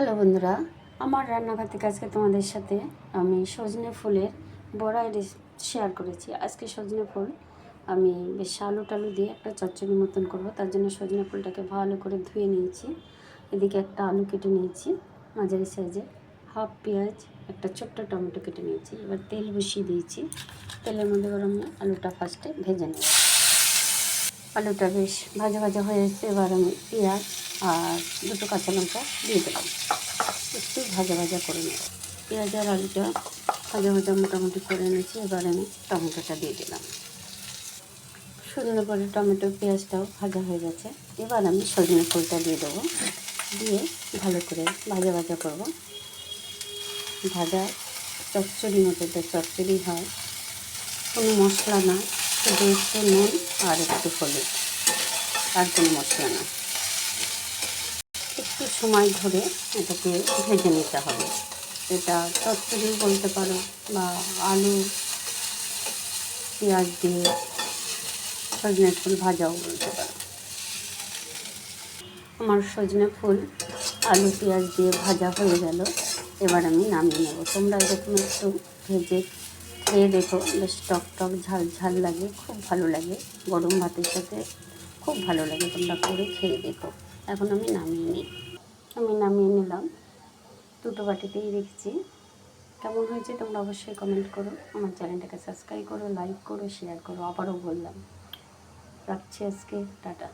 Hello বন্ধুরা, আমার রান্নাঘর থেকে আজকে তোমাদের সাথে আমি সজনে ফুলের বড়া শেয়ার করেছি। আজকে সজনে ফুল আমি বেশ আলু টালু দিয়ে একটা চচ্চড়ি মতন করব। তার জন্য সজনে ফুলটাকে ভালো করে ধুয়ে নিয়েছি। এদিকে একটা আলু কেটে নিয়েছি মাঝারি সাইজে, হাফ পেঁয়াজ, একটা ছোট্ট টমেটো কেটে নিয়েছি। এবার তেল বসিয়ে দিয়েছি। তেলের মধ্যে এবার আমি আলুটা ফার্স্টে ভেজে নেব। আলুটা বেশ ভাজা ভাজা হয়ে এসেছে। এবার আমি পেঁয়াজ আর দুটো কাঁচা লঙ্কা দিয়ে দিলাম, একটু ভাজা ভাজা করে নেব। পেঁয়াজ আর আলুটা ভাজা ভাজা মোটামুটি করে নিয়েছি। এবার আমি টমেটোটা দিয়ে দিলাম। সুন্দর করে টমেটো পেঁয়াজটাও ভাজা হয়ে গেছে। এবার আমি সজনে ফুলটা দিয়ে দেবো, দিয়ে ভালো করে ভাজা ভাজা করব। ভাজা চচ্চড়ি মতো তো চচ্চড়ি হয়, কোনো মশলা না, শুধু একটু নুন আর একটু হলুদ, আর কোনো মশলা না। একটু সময় ধরে এটাকে ভেজে নিতে হবে। এটা চচ্চড়িও বলতে পারো বা আলু পেঁয়াজ দিয়ে সজনে ফুল ভাজাও বলতে পারো। আমার সজনে ফুল আলু পেঁয়াজ দিয়ে ভাজা হয়ে গেল। এবার আমি নামিয়ে নেব। তোমরা এরকম একটু ভেজে খেয়ে দেখো, বেশ টক টক ঝাল ঝাল লাগে, খুব ভালো লাগে। গরম ভাতের সাথে খুব ভালো লাগে, তোমরা করে খেয়ে দেখো। এখন আমি নামিয়ে নিলাম, দুটো বাটিতেই রেখেছি। কেমন হয়েছে তোমরা অবশ্যই কমেন্ট করো। আমার চ্যানেলটাকে সাবস্ক্রাইব করো, লাইক করো, শেয়ার করো। আবারও বললাম, রাখছি আজকে, টাটা।